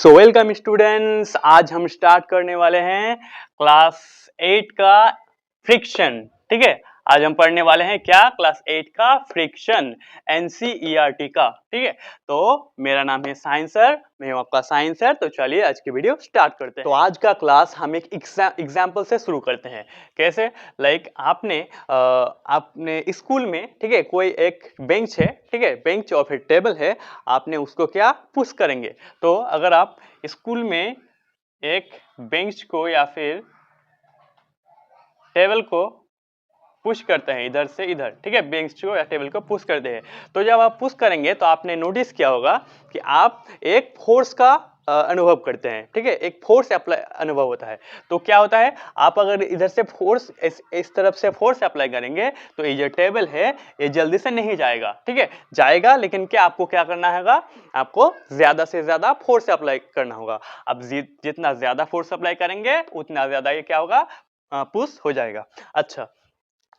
So welcome students, आज हम start करने वाले हैं क्लास 8 का फ्रिक्शन। ठीक है, आज हम पढ़ने वाले हैं क्या? क्लास 8 का फ्रिक्शन, एनसीईआरटी का। ठीक है, तो मेरा नाम है साइंस सर, मैं हूं आपका साइंस सर। तो चलिए आज की वीडियो स्टार्ट करते हैं। तो आज का क्लास हम एक एग्जाम्पल से शुरू करते हैं। कैसे? लाइक आपने स्कूल में, ठीक है, कोई एक बेंच है, ठीक है, बेंच और फिर टेबल है, आपने उसको क्या पुश करेंगे। तो अगर आप स्कूल में एक बेंच को या फिर टेबल को पुश करते हैं इधर से इधर, ठीक है, बेंच को या टेबल को पुश करते हैं, तो जब आप पुश करेंगे तो आपने नोटिस किया होगा कि आप एक फोर्स का अनुभव करते हैं। ठीक है, एक फोर्स अप्लाई अनुभव होता है। तो क्या होता है, आप अगर इधर से फोर्स इस तरफ से फोर्स अप्लाई करेंगे तो ये जो टेबल है ये जल्दी से नहीं जाएगा। ठीक है, जाएगा, लेकिन क्या आपको क्या करना होगा, आपको ज्यादा से ज्यादा फोर्स अप्लाई करना होगा। अब जितना ज्यादा फोर्स अप्लाई करेंगे उतना ज्यादा ये क्या होगा, पुश हो जाएगा। अच्छा,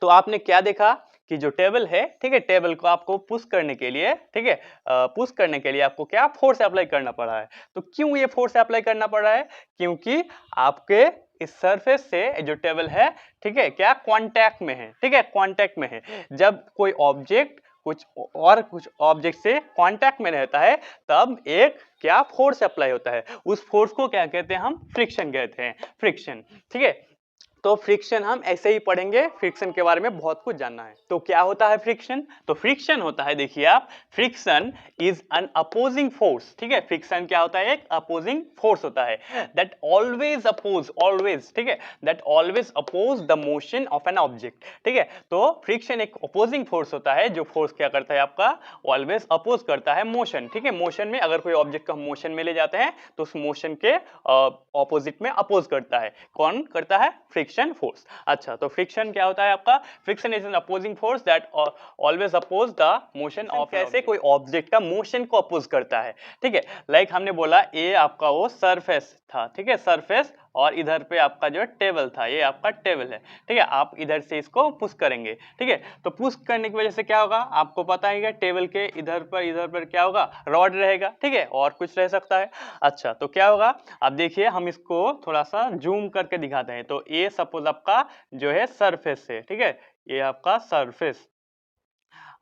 तो आपने क्या देखा कि जो टेबल है, ठीक है, टेबल को आपको पुश करने के लिए, ठीक है, पुश करने के लिए आपको क्या फोर्स अप्लाई करना पड़ा है। तो क्यों ये फोर्स अप्लाई करना पड़ा है? क्योंकि आपके इस सरफेस से जो टेबल है, ठीक है, क्या कांटेक्ट में है। ठीक है, कांटेक्ट में है। जब कोई ऑब्जेक्ट कुछ ऑब्जेक्ट से कांटेक्ट में रहता है तब एक क्या फोर्स अप्लाई होता है। उस फोर्स को क्या कहते हैं? हम फ्रिक्शन कहते हैं, फ्रिक्शन। ठीक है, तो फ्रिक्शन हम ऐसे ही पढ़ेंगे, फ्रिक्शन के बारे में बहुत कुछ जानना है। तो क्या होता है फ्रिक्शन? तो फ्रिक्शन होता है, देखिए आप, friction is an opposing force. ठीक है, फ्रिक्शन क्या होता है? एक अपोजिंग फोर्स होता है दैट ऑलवेज अपोज, ऑलवेज, ठीक है, that always oppose the motion of an object. ठीक है, तो फ्रिक्शन एक अपोजिंग फोर्स होता है, जो फोर्स क्या करता है आपका, ऑलवेज अपोज करता है मोशन। ठीक है, मोशन में अगर कोई ऑब्जेक्ट को हम मोशन में ले जाते हैं तो उस मोशन के ऑपोजिट में अपोज करता है। कौन करता है? Friction force. अच्छा, तो फ्रिक्शन क्या होता है आपका? Friction is an opposing force that always oppose the motion of. कैसे कोई ऑब्जेक्ट का मोशन को अपोज करता है। ठीक है, लाइक हमने बोला ये आपका वो सरफेस था, ठीक है, सरफेस, और इधर पे आपका जो टेबल था, ये आपका टेबल है। ठीक है, आप इधर से इसको पुश करेंगे। ठीक है, तो पुश करने की वजह से क्या होगा, आपको पता है, टेबल के इधर पर क्या होगा, रॉड रहेगा। ठीक है, और कुछ रह सकता है। अच्छा, तो क्या होगा, अब देखिए हम इसको थोड़ा सा जूम करके दिखाते हैं। तो ये सपोज आपका जो है सरफेस है, ठीक है, ये आपका सरफेस,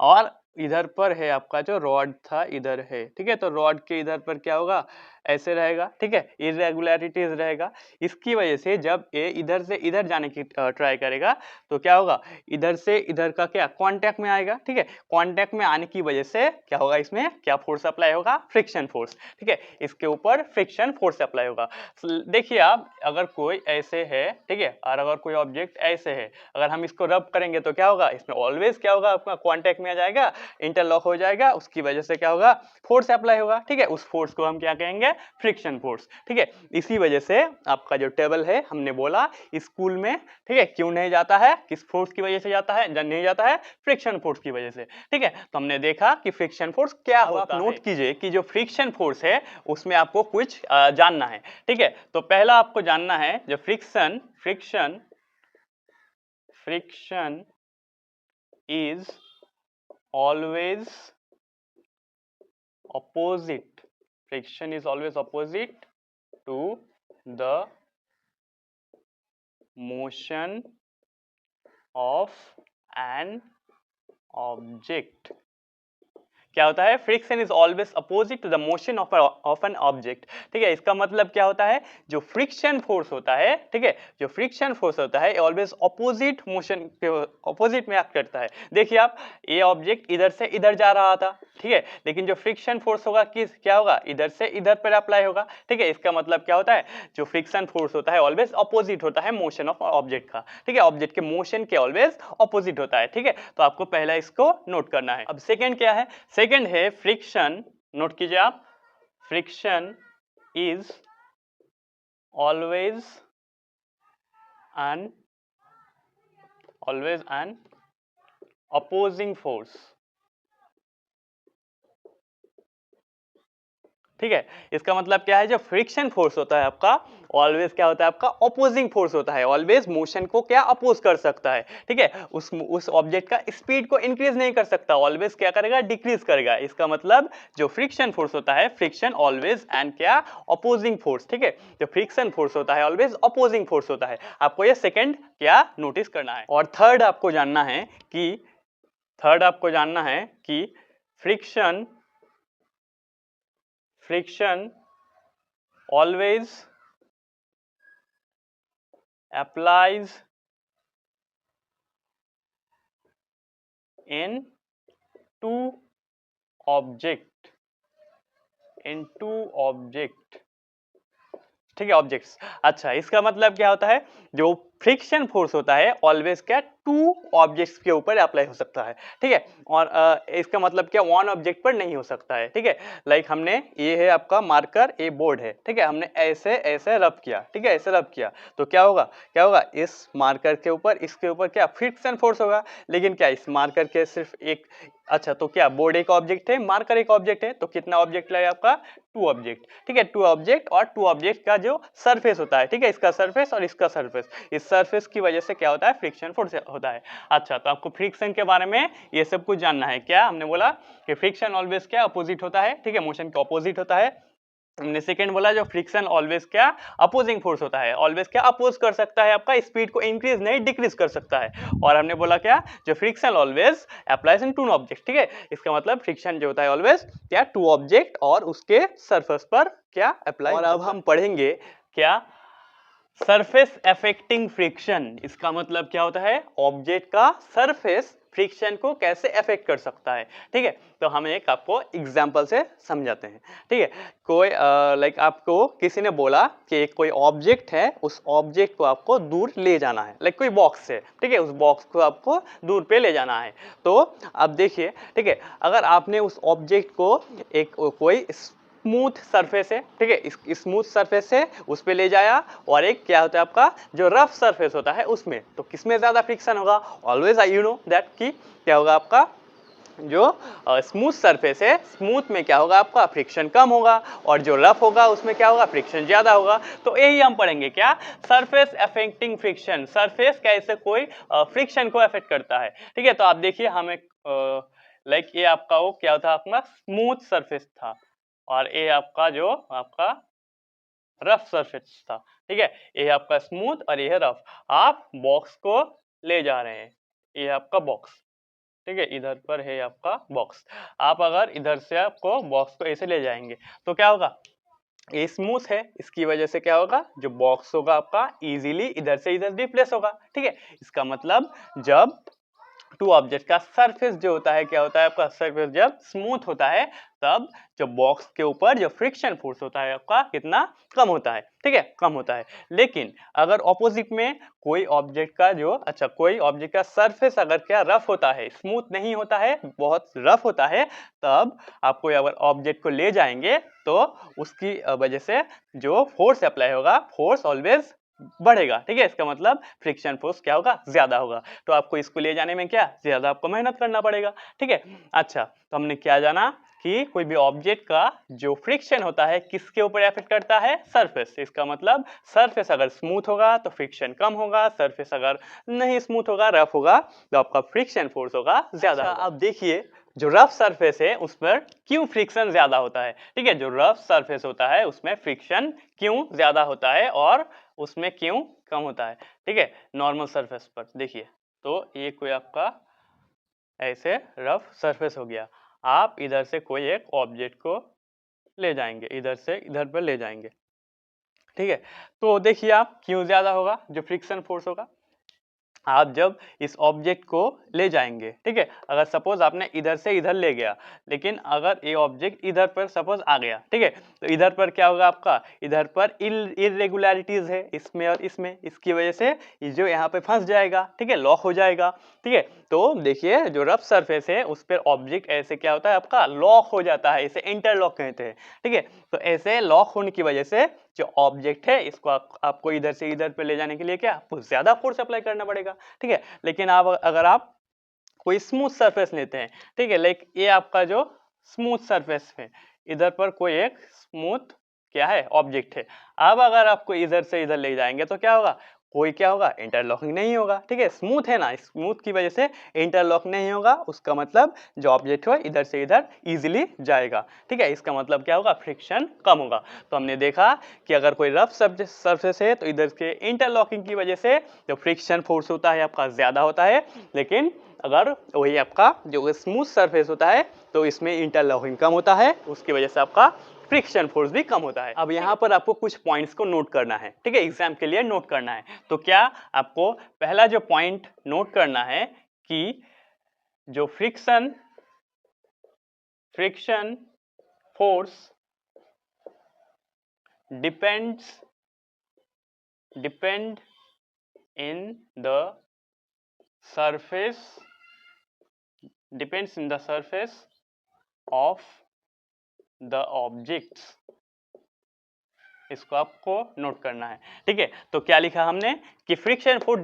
और इधर पर है आपका जो रॉड था, इधर है। ठीक है, तो रॉड के इधर पर क्या होगा, ऐसे रहेगा। ठीक है, इरेगुलरिटीज रहेगा। इसकी वजह से जब ये इधर से इधर जाने की ट्राई करेगा तो क्या होगा, इधर से इधर का क्या कांटेक्ट में आएगा। ठीक है, कांटेक्ट में आने की वजह से क्या होगा, इसमें क्या फोर्स अप्लाई होगा, फ्रिक्शन फोर्स। ठीक है, इसके ऊपर फ्रिक्शन फोर्स अप्लाई होगा। देखिए आप, अगर कोई ऐसे है, ठीक है, और अगर कोई ऑब्जेक्ट ऐसे है, अगर हम इसको रब करेंगे तो क्या होगा, इसमें ऑलवेज क्या होगा, आपका कांटेक्ट में आ जाएगा, इंटरलॉक हो जाएगा, उसकी वजह से क्या होगा, फोर्स अप्लाई होगा। ठीक है, उस फोर्स को हम क्या कहेंगे, फ्रिक्शन फोर्स। ठीक है, इसी वजह से आपका जो टेबल है, हमने बोला स्कूल में, ठीक है, क्यों नहीं जाता है, किस फोर्स की वजह से जाता है, नहीं जाता है, फ्रिक्शन फोर्स की वजह से। ठीक है, तो हमने देखा कि फ्रिक्शन फोर्स क्या होता है। नोट कीजिए कि जो फ्रिक्शन फोर्स है उसमें आपको कुछ जानना है। ठीक है, तो पहला आपको जानना है जो friction friction friction is always opposite, friction is always opposite to the motion of an object। क्या होता है, friction is always opposite to the motion of an object. ठीक है, इसका मतलब क्या होता है, जो फ्रिक्शन फोर्स होता है, ठीक है, जो फ्रिक्शन फोर्स होता है ऑलवेज अपोजिट मोशन के अपोजिट में एक्ट करता है। देखिए आप, ये ऑब्जेक्ट इधर से इधर जा रहा था, ठीक है, लेकिन जो फ्रिक्शन फोर्स होगा किस क्या होगा, इधर से इधर पर अप्लाई होगा। ठीक है, इसका मतलब क्या होता है, जो फ्रिक्शन फोर्स होता है ऑलवेज अपोजिट होता है मोशन ऑफ ऑब्जेक्ट का। ठीक है, ऑब्जेक्ट के मोशन के ऑलवेज अपोजिट होता है। ठीक है, तो आपको पहला इसको नोट करना है। अब सेकंड क्या है, सेकंड है फ्रिक्शन। नोट कीजिए आप, friction is always an opposing force. ठीक है, इसका मतलब क्या है, जो फ्रिक्शन फोर्स होता है आपका ऑलवेज क्या होता है, आपका अपोजिंग फोर्स होता है, ऑलवेज मोशन को क्या अपोज कर सकता है। ठीक है, उस ऑब्जेक्ट का स्पीड को इंक्रीज नहीं कर सकता, ऑलवेज क्या करेगा, डिक्रीज करेगा। इसका मतलब जो फ्रिक्शन फोर्स होता है, फ्रिक्शन ऑलवेज एंड क्या, अपोजिंग फोर्स। ठीक है, जो फ्रिक्शन फोर्स होता है ऑलवेज अपोजिंग फोर्स होता है। आपको ये सेकंड क्या नोटिस करना है। और थर्ड आपको जानना है कि friction always applies in two object, ठीक है, ऑब्जेक्ट्स। अच्छा, इसका मतलब क्या होता है, जो फ्रिक्शन फोर्स होता है ऑलवेज क्या टू ऑब्जेक्ट्स के ऊपर अप्लाई हो सकता है। ठीक है, और इसका मतलब क्या वन ऑब्जेक्ट पर नहीं हो सकता है। ठीक है, लाइक हमने ये है आपका मार्कर, ये बोर्ड है। ठीक है, हमने ऐसे ऐसे रब किया। ठीक है, ऐसे रब किया तो क्या होगा, इस मार्कर के ऊपर, इसके ऊपर क्या फ्रिक्शन फोर्स होगा। लेकिन क्या इस मार्कर के सिर्फ एक, अच्छा तो क्या बोर्ड एक ऑब्जेक्ट है, मार्कर एक ऑब्जेक्ट है, तो कितना ऑब्जेक्ट लगे आपका, टू ऑब्जेक्ट। ठीक है, टू ऑब्जेक्ट, और टू ऑब्जेक्ट का जो सरफेस होता है, ठीक है, इसका सरफेस और इसका सरफेस, इस सरफेस की वजह से क्या होता है, फ्रिक्शन फोर्स होता है। अच्छा, तो आपको फ्रिक्शन के बारे में ये सब कुछ जानना है। क्या हमने बोला कि फ्रिक्शन ऑलवेज क्या अपोजिट होता है। ठीक है, मोशन के अपोजिट होता है। हमने सेकंड बोला जो फ्रिक्शन ऑलवेज क्या अपोजिंग फोर्स होता है, ऑलवेज क्या अपोज कर सकता है, आपका स्पीड को इंक्रीज नहीं डिक्रीज कर सकता है। और हमने बोला क्या, जो friction always applies in two object. ठीक है, इसका मतलब फ्रिक्शन जो होता है ऑलवेज क्या टू ऑब्जेक्ट और उसके सरफेस पर क्या अप्लाई। और अब हम पढ़ेंगे क्या, सरफेस अफेक्टिंग फ्रिक्शन। इसका मतलब क्या होता है, ऑब्जेक्ट का सरफेस फ्रिक्शन को कैसे अफेक्ट कर सकता है। ठीक है, तो हम एक आपको एग्जांपल से समझाते हैं। ठीक है, कोई लाइक आपको किसी ने बोला कि कोई ऑब्जेक्ट है, उस ऑब्जेक्ट को आपको दूर ले जाना है, लाइक कोई बॉक्स है। ठीक है, उस बॉक्स को आपको दूर पे ले जाना है। तो अब देखिए, ठीक है, अगर आपने उस ऑब्जेक्ट को एक कोई स्मूथ सरफेस है, ठीक है, स्मूथ सरफेस से उस पे ले जाया, और एक क्या होता है आपका जो रफ सरफेस होता है उसमें, तो किसमें ज्यादा फ्रिक्शन होगा, always I you know that कि क्या होगा, आपका जो स्मूथ सरफेस है, स्मूथ में क्या होगा, आपका फ्रिक्शन कम होगा, और जो रफ होगा उसमें क्या होगा, फ्रिक्शन ज्यादा होगा। तो यही हम पढ़ेंगे क्या, सरफेस अफेक्टिंग फ्रिक्शन, सरफेस कैसे कोई फ्रिक्शन को अफेक्ट करता है। ठीक है, तो आप देखिए, हमें लाइक ये आपका वो क्या होता है, अपना स्मूथ सरफेस था, और ये आपका जो आपका रफ सरफेस था। ठीक है, ये आपका स्मूथ और ये है रफ। आप बॉक्स को ले जा रहे हैं, ये आपका बॉक्स। ठीक है, इधर पर है आपका बॉक्स। आप अगर इधर से आपको बॉक्स को ऐसे ले जाएंगे तो क्या होगा, ये स्मूथ है, इसकी वजह से क्या होगा, जो बॉक्स होगा आपका इजीली इधर से इधर रिप्लेस होगा। ठीक है, इसका मतलब जब टू ऑब्जेक्ट का सरफेस जो होता है, क्या होता है आपका सरफेस जब स्मूथ होता है, तब जो बॉक्स के ऊपर जो फ्रिक्शन फोर्स होता है आपका कितना कम होता है। ठीक है, कम होता है। लेकिन अगर ऑपोजिट में कोई ऑब्जेक्ट का जो, अच्छा कोई ऑब्जेक्ट का सरफेस अगर क्या रफ होता है, स्मूथ नहीं होता है, बहुत रफ होता है, तब आप कोई अगर ऑब्जेक्ट को ले जाएंगे तो उसकी वजह से जो फोर्स अप्लाई होगा, फोर्स ऑलवेज बढ़ेगा। ठीक है, इसका मतलब फ्रिक्शन फोर्स क्या होगा, ज्यादा होगा। तो आपको इसको ले जाने में क्या ज्यादा आपको मेहनत करना पड़ेगा। ठीक है, अच्छा तो हमने क्या जाना कि कोई भी ऑब्जेक्ट का जो फ्रिक्शन होता है किसके ऊपर इफेक्ट करता है, सरफेस। इसका मतलब सरफेस अगर स्मूथ होगा तो फ्रिक्शन कम होगा, सरफेस अगर नहीं स्मूथ होगा, रफ होगा, तो आपका फ्रिक्शन फोर्स होगा ज्यादा। अच्छा, अब देखिए जो रफ सरफेस है उस पर क्यों फ्रिक्शन ज्यादा होता है। ठीक है, जो रफ सरफेस होता है उसमें फ्रिक्शन क्यों ज्यादा होता है और उसमें क्यों कम होता है। ठीक है, नॉर्मल सरफेस पर देखिए, तो ये कोई आपका ऐसे रफ सरफेस हो गया, आप इधर से कोई एक ऑब्जेक्ट को ले जाएंगे, इधर से इधर पर ले जाएंगे। ठीक है, तो देखिए आप क्यों ज्यादा होगा जो फ्रिक्शन फोर्स होगा, आप जब इस ऑब्जेक्ट को ले जाएंगे। ठीक है, अगर सपोज आपने इधर से इधर ले गया, लेकिन अगर ये ऑब्जेक्ट इधर पर सपोज आ गया, ठीक है, तो इधर पर क्या होगा, आपका इधर पर इरेगुलरिटीज है इसमें और इसमें, इसकी वजह से ये जो यहाँ पे फंस जाएगा। ठीक है, लॉक हो जाएगा। ठीक है, तो देखिए जो रफ सरफेस है उस पर ऑब्जेक्ट ऐसे क्या होता है, आपका लॉक हो जाता है, इसे इंटरलॉक कहते हैं। ठीक है, तो ऐसे लॉक होने की वजह से जो ऑब्जेक्ट है इसको आपको इधर से इधर पे ले जाने के लिए क्या आपको ज्यादा फोर्स अप्लाई करना पड़ेगा। ठीक है, लेकिन आप अगर आप कोई स्मूथ सरफेस लेते हैं, ठीक है, लाइक ये आपका जो स्मूथ सरफेस है, इधर पर कोई एक स्मूथ क्या है ऑब्जेक्ट है। अब अगर आपको इधर से इधर ले जाएंगे तो क्या होगा, कोई क्या होगा, इंटरलॉकिंग नहीं होगा। ठीक है, स्मूथ है ना, स्मूथ की वजह से इंटरलॉक नहीं होगा, उसका मतलब जो ऑब्जेक्ट हो इधर से इधर इजीली जाएगा। ठीक है, इसका मतलब क्या होगा, फ्रिक्शन कम होगा। तो हमने देखा कि अगर कोई रफ सरफेस है तो इधर के इंटरलॉकिंग की वजह से जो फ्रिक्शन फोर्स होता है आपका ज्यादा होता है, लेकिन अगर वही आपका जो स्मूथ सरफेस होता है तो इसमें इंटरलॉकिंग कम होता है, उसकी वजह से आपका फ्रिक्शन फोर्स भी कम होता है। अब यहाँ पर आपको कुछ पॉइंट्स को नोट करना है। ठीक है, एग्जाम के लिए नोट करना है। तो क्या आपको पहला जो पॉइंट नोट करना है कि जो friction force depend in the surface depends in the surface of the objects, इसको आपको नोट करना है। ठीक है, तो क्या लिखा हमने कि फ्रिक्शन फोर्स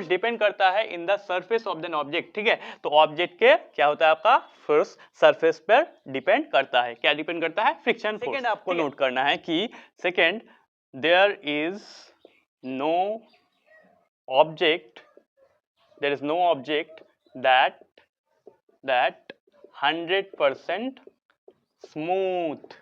डिपेंड करता है in the surface of an object. ठीक है, तो ऑब्जेक्ट के क्या होता है आपका फोर्स सरफेस पर डिपेंड करता है। क्या डिपेंड करता है, फ्रिक्शन फोर्स। सेकंड आपको नोट करना है कि second there is no object that 100% smooth.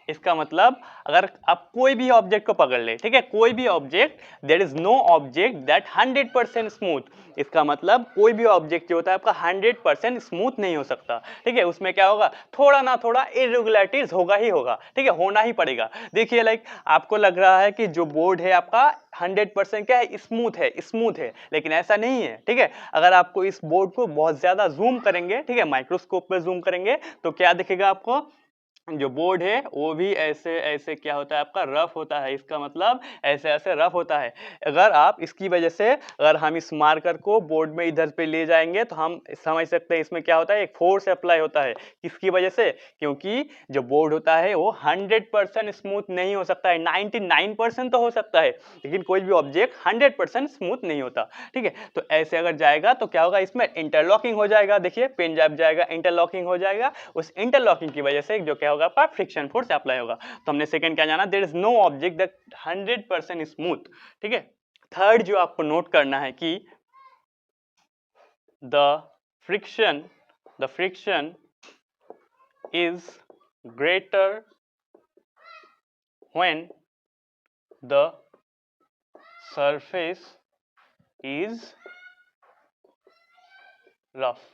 इसका मतलब अगर आप कोई भी ऑब्जेक्ट को पकड़ ले, ठीक है, कोई भी object, there is no object that 100% smooth. इसका मतलब कोई भी ऑब्जेक्ट जो होता है आपका 100% स्मूथ नहीं हो सकता। ठीक है, उसमें क्या होगा, थोड़ा ना थोड़ा इरेगुलरिटीज होगा ही होगा। ठीक है, होना ही पड़ेगा। देखिए लाइक आपको लग रहा है कि जो बोर्ड है आपका 100% क्या है, स्मूथ है, लेकिन ऐसा नहीं है। ठीक है, अगर आपको इस बोर्ड को बहुत ज्यादा जूम करेंगे, ठीक है, माइक्रोस्कोप पे जूम करेंगे तो क्या दिखेगा आपको, जो बोर्ड है वो भी ऐसे ऐसे क्या होता है आपका, रफ होता है। इसका मतलब ऐसे ऐसे रफ होता है। अगर आप इसकी वजह से अगर हम इस मार्कर को बोर्ड में इधर पे ले जाएंगे तो हम समझ सकते हैं इसमें क्या होता है, एक फोर्स अप्लाई होता है। किसकी वजह से, क्योंकि जो बोर्ड होता है वो 100% स्मूथ नहीं हो सकता है, 99% तो हो सकता है, लेकिन कोई भी ऑब्जेक्ट 100% स्मूथ नहीं होता। ठीक है, तो ऐसे अगर जाएगा तो क्या होगा, इसमें इंटरलॉकिंग हो जाएगा। देखिए पेन जब जाएगा इंटरलॉकिंग हो जाएगा, उस इंटरलॉकिंग की वजह से जो क्या होगा आपका, फ्रिक्शन फोर्स अप्लाई होगा। तो हमने सेकंड क्या जाना, there is no object that 100% smooth. ठीक है, थर्ड जो आपको नोट करना है कि the friction is greater when the surface is rough।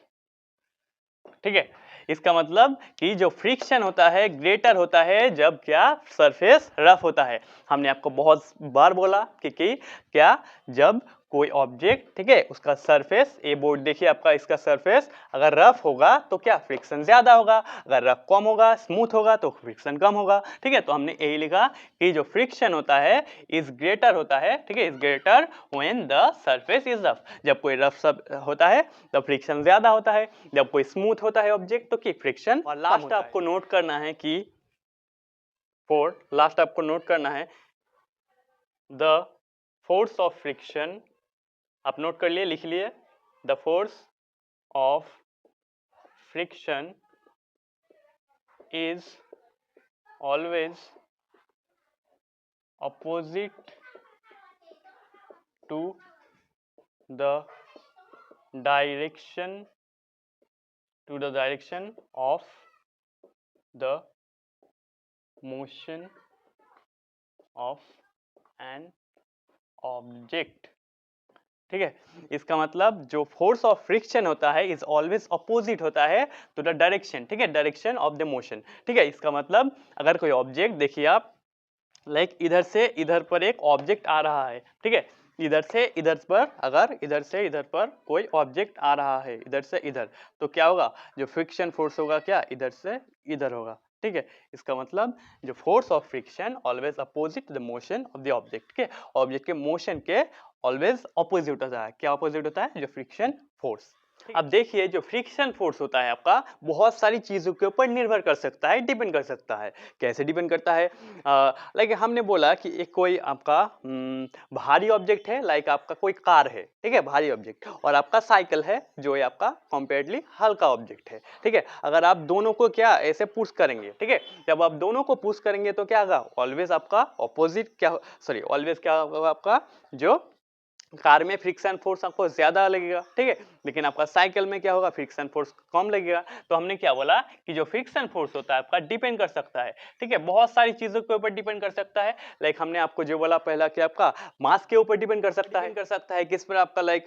ठीक है, इसका मतलब कि जो फ्रिक्शन होता है ग्रेटर होता है जब क्या, सरफेस रफ होता है। हमने आपको बहुत बार बोला कि क्या, जब कोई ऑब्जेक्ट, ठीक है, उसका सरफेस, ये बोर्ड देखिए आपका, इसका सरफेस अगर रफ होगा तो क्या, फ्रिक्शन ज्यादा होगा, अगर रफ कम होगा, स्मूथ होगा तो फ्रिक्शन कम होगा। ठीक है, तो हमने यही लिखा कि जो फ्रिक्शन होता है इज ग्रेटर होता है, ठीक है, is greater when the surface is rough. जब कोई रफ सब होता है तब फ्रिक्शन ज्यादा होता है, जब कोई स्मूथ होता है ऑब्जेक्ट तो की फ्रिक्शन। और लास्ट आपको नोट करना है कि लास्ट आपको नोट करना है द फोर्स ऑफ फ्रिक्शन। आप नोट कर लिए, लिख लिए, the force of friction is always opposite to the direction of the motion of an object। ठीक है, इसका मतलब जो फोर्स ऑफ फ्रिक्शन होता है इज ऑलवेज अपोजिट होता है टू द डायरेक्शन, ठीक है, डायरेक्शन ऑफ द मोशन। ठीक है, इसका मतलब अगर कोई ऑब्जेक्ट, देखिए आप लाइक इधर से इधर पर एक ऑब्जेक्ट आ रहा है, ठीक है, इधर से इधर पर, अगर इधर से इधर पर कोई ऑब्जेक्ट आ रहा है इधर से इधर, तो क्या होगा, जो फ्रिक्शन फोर्स होगा क्या, इधर से इधर होगा। ठीक है, इसका मतलब जो force of friction always opposite the motion of the object के, ऑब्जेक्ट के मोशन के ऑलवेज अपोजिट होता है। क्या अपोजिट होता है, जो फ्रिक्शन फोर्स। अब देखिए जो फ्रिक्शन फोर्स होता है आपका बहुत सारी चीजों के ऊपर निर्भर कर सकता है, डिपेंड कर सकता है। कैसे डिपेंड करता है? लाइक हमने बोला कि एक कोई आपका भारी ऑब्जेक्ट है, लाइक आपका कोई कार है, ठीक है, भारी ऑब्जेक्ट, और आपका साइकिल है जो है आपका कंपेरेटली हल्का ऑब्जेक्ट है, ठीक है। अगर आप दोनों को क्या ऐसे पुश करेंगे, ठीक है, जब आप दोनों को पुश करेंगे तो क्या होगा? ऑलवेज आपका ऑपोजिट क्या, सॉरी, ऑलवेज क्या होगा? आपका जो कार में फ्रिक्शन फोर्स आपको ज्यादा लगेगा, ठीक है, लेकिन आपका साइकिल में क्या होगा? फ्रिक्शन फोर्स कम लगेगा। तो हमने क्या बोला कि जो फ्रिक्शन फोर्स होता है आपका डिपेंड कर सकता है, ठीक है, बहुत सारी चीजों के ऊपर डिपेंड कर सकता है। लाइक हमने आपको जो बोला पहला कि आपका मास के ऊपर डिपेंड कर सकता है, किस पर? आपका लाइक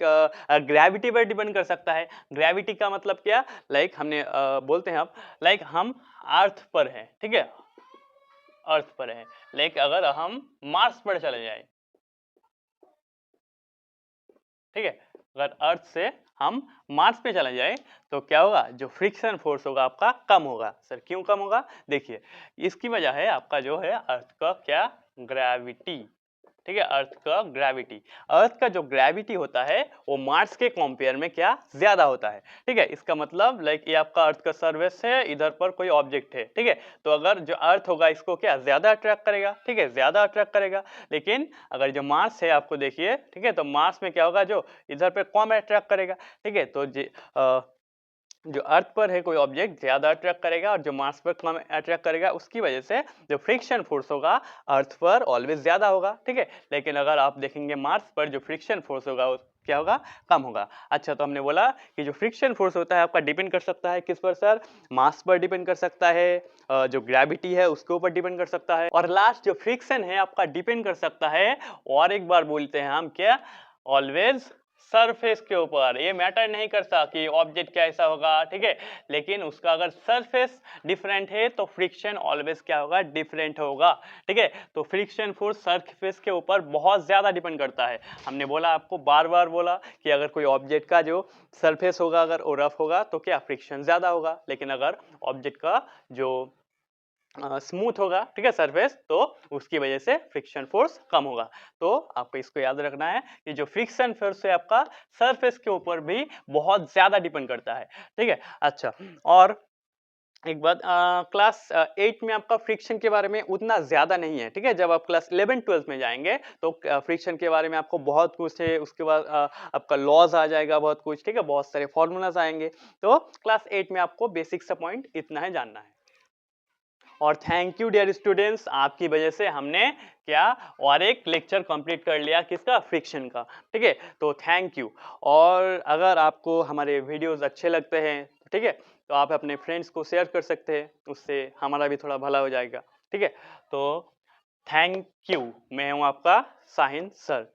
ग्रेविटी पर डिपेंड कर सकता है। ग्रेविटी का मतलब क्या? लाइक हमने बोलते हैं आप, लाइक हम अर्थ पर हैं, ठीक है, अर्थ पर है, लाइक अगर हम मार्स पर चले जाए, ठीक है, अगर अर्थ से हम मार्स पे चले जाए तो क्या होगा? जो फ्रिक्शन फोर्स होगा आपका कम होगा। सर क्यों कम होगा? देखिए इसकी वजह है आपका जो है अर्थ का क्या? ग्रेविटी, ठीक है, अर्थ का ग्रेविटी। अर्थ का जो ग्रेविटी होता है वो मार्स के कंपेयर में क्या? ज्यादा होता है, ठीक है। इसका मतलब लाइक ये आपका अर्थ का सरफेस है, इधर पर कोई ऑब्जेक्ट है, ठीक है, तो अगर जो अर्थ होगा इसको क्या? ज्यादा अट्रैक्ट करेगा, ठीक है, ज्यादा अट्रैक्ट करेगा। लेकिन अगर जो मार्स है आपको देखिए, ठीक है, तो मार्स में क्या होगा? जो इधर पे कम अट्रैक्ट करेगा, ठीक है, तो जो अर्थ पर है कोई ऑब्जेक्ट ज्यादा अट्रैक्ट करेगा और जो मार्स पर कम अट्रैक्ट करेगा, उसकी वजह से जो फ्रिक्शन फोर्स होगा अर्थ पर ऑलवेज ज्यादा होगा, ठीक है। लेकिन अगर आप देखेंगे मार्स पर जो फ्रिक्शन फोर्स होगा वो क्या होगा? कम होगा। अच्छा, तो हमने बोला कि जो फ्रिक्शन फोर्स होता है आपका डिपेंड कर सकता है किस पर? सर मास पर डिपेंड कर सकता है, जो ग्रेविटी है उसके ऊपर डिपेंड कर सकता है, और लास्ट जो फ्रिक्शन है आपका डिपेंड कर सकता है, और एक बार बोलते हैं हम क्या? ऑलवेज सरफेस के ऊपर। ये मैटर नहीं करता कि ऑब्जेक्ट कैसा होगा, ठीक है, लेकिन उसका अगर सरफेस डिफरेंट है तो फ्रिक्शन ऑलवेज क्या होगा? डिफरेंट होगा, ठीक है। तो फ्रिक्शन फोर्स सरफेस के ऊपर बहुत ज्यादा डिपेंड करता है। हमने बोला आपको, बार बार बोला कि अगर कोई ऑब्जेक्ट का जो सरफेस होगा अगर वो रफ होगा तो क्या? फ्रिक्शन ज्यादा होगा, लेकिन अगर ऑब्जेक्ट का जो स्मूथ होगा, ठीक है, सरफेस, तो उसकी वजह से फ्रिक्शन फोर्स कम होगा। तो आपको इसको याद रखना है कि जो फ्रिक्शन फोर्स है आपका सरफेस के ऊपर भी बहुत ज्यादा डिपेंड करता है, ठीक है। अच्छा, और एक बात, क्लास 8 में आपका फ्रिक्शन के बारे में उतना ज्यादा नहीं है, ठीक है। जब आप क्लास 11 12 में जाएंगे तो फ्रिक्शन के बारे में आपको बहुत कुछ है, उसके बाद आपका लॉज आ जाएगा बहुत कुछ, ठीक है, बहुत सारे फॉर्मूलाज आएंगे। तो क्लास 8 में आपको बेसिक सा पॉइंट इतना है जानना है। और थैंक यू डियर स्टूडेंट्स, आपकी वजह से हमने क्या? और एक लेक्चर कंप्लीट कर लिया, किसका? फ्रिक्शन का, ठीक है। तो थैंक यू। और अगर आपको हमारे वीडियोस अच्छे लगते हैं, ठीक है, तो आप अपने फ्रेंड्स को शेयर कर सकते हैं, उससे हमारा भी थोड़ा भला हो जाएगा, ठीक है। तो थैंक यू। मैं हूं आपका साहिन सर।